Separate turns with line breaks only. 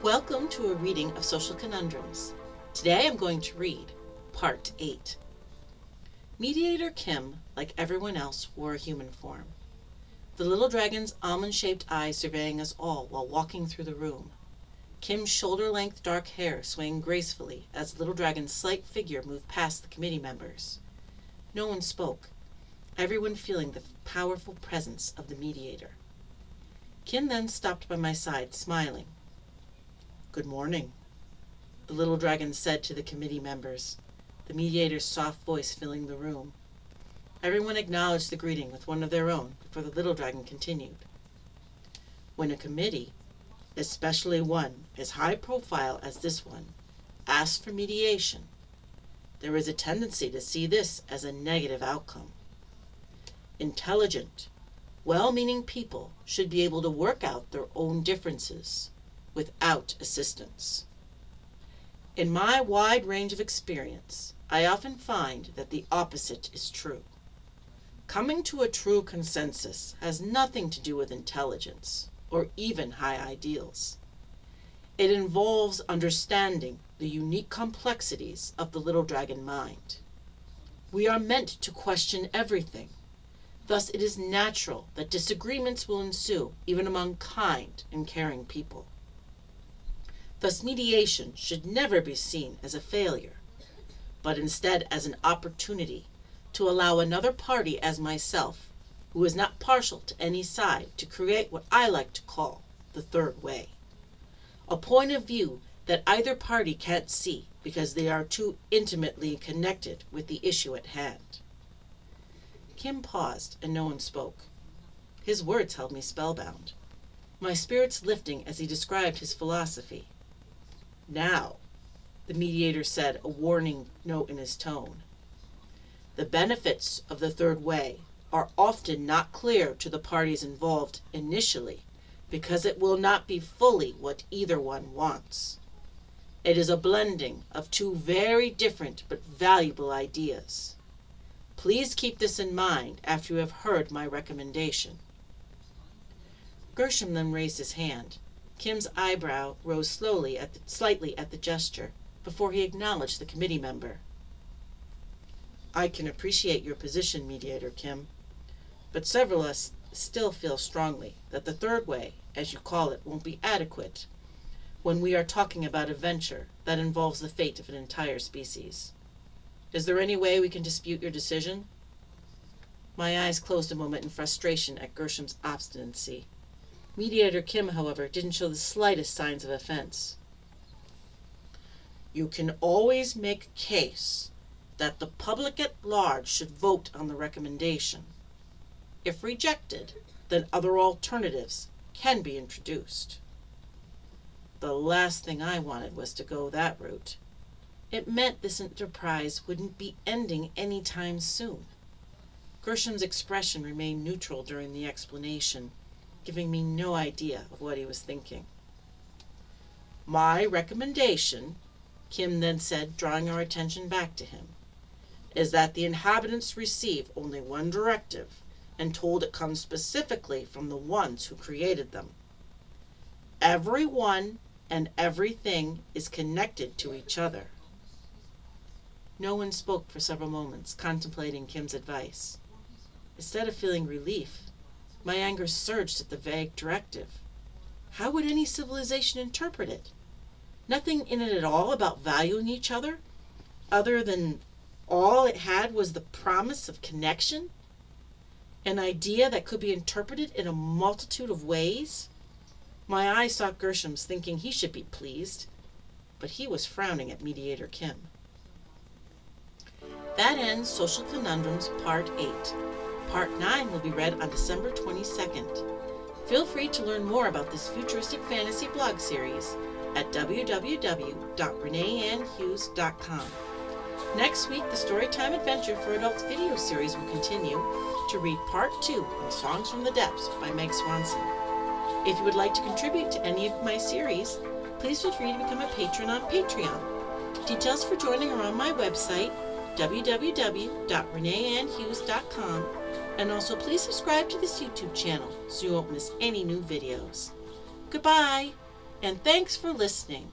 Welcome to a reading of Social Conundrums. Today I'm going to read Part 8. Mediator Kim, like everyone else, wore a human form. The little dragon's almond-shaped eyes surveying us all while walking through the room. Kim's shoulder-length dark hair swaying gracefully as the little dragon's slight figure moved past the committee members. No one spoke, everyone feeling the powerful presence of the mediator. Kim then stopped by my side, smiling. "Good morning," the little dragon said to the committee members, the mediator's soft voice filling the room. Everyone acknowledged the greeting with one of their own before the little dragon continued. "When a committee, especially one as high profile as this one, asks for mediation, there is a tendency to see this as a negative outcome. Intelligent, well-meaning people should be able to work out their own differences without assistance. In my wide range of experience, I often find that the opposite is true. Coming to a true consensus has nothing to do with intelligence or even high ideals. It involves understanding the unique complexities of the little dragon mind. We are meant to question everything. Thus, it is natural that disagreements will ensue even among kind and caring people. Thus, mediation should never be seen as a failure, but instead as an opportunity to allow another party as myself, who is not partial to any side, to create what I like to call the third way. A point of view that either party can't see because they are too intimately connected with the issue at hand." Kim paused and no one spoke. His words held me spellbound, my spirits lifting as he described his philosophy. "Now," the mediator said, a warning note in his tone, "the benefits of the third way are often not clear to the parties involved initially because it will not be fully what either one wants. It is a blending of two very different but valuable ideas. Please keep this in mind after you have heard my recommendation." Gershom then raised his hand. Kim's eyebrow rose slightly at the gesture before he acknowledged the committee member. "I can appreciate your position, Mediator Kim, but several of us still feel strongly that the third way, as you call it, won't be adequate when we are talking about a venture that involves the fate of an entire species. Is there any way we can dispute your decision?" My eyes closed a moment in frustration at Gershom's obstinacy. Mediator Kim, however, didn't show the slightest signs of offense. "You can always make a case that the public at large should vote on the recommendation. If rejected, then other alternatives can be introduced." The last thing I wanted was to go that route. It meant this enterprise wouldn't be ending any time soon. Gershom's expression remained neutral during the explanation, giving me no idea of what he was thinking. "My recommendation," Kim then said, drawing our attention back to him, "is that the inhabitants receive only one directive, and told it comes specifically from the ones who created them. Everyone and everything is connected to each other." No one spoke for several moments, contemplating Kim's advice. Instead of feeling relief, my anger surged at the vague directive. How would any civilization interpret it? Nothing in it at all about valuing each other than all it had was the promise of connection? An idea that could be interpreted in a multitude of ways? My eyes sought Gershom's, thinking he should be pleased, but he was frowning at Mediator Kim. That ends Social Conundrums Part 8. Part 9 will be read on December 22nd. Feel free to learn more about this futuristic fantasy blog series at www.reneeannhughes.com. Next week, the Storytime Adventure for Adults video series will continue. To read Part 2 on Songs from the Depths by Meg Swanson. If you would like to contribute to any of my series, please feel free to become a patron on Patreon. Details for joining are on my website, www.reneeannhughes.com, and also please subscribe to this YouTube channel so you won't miss any new videos. Goodbye! And thanks for listening.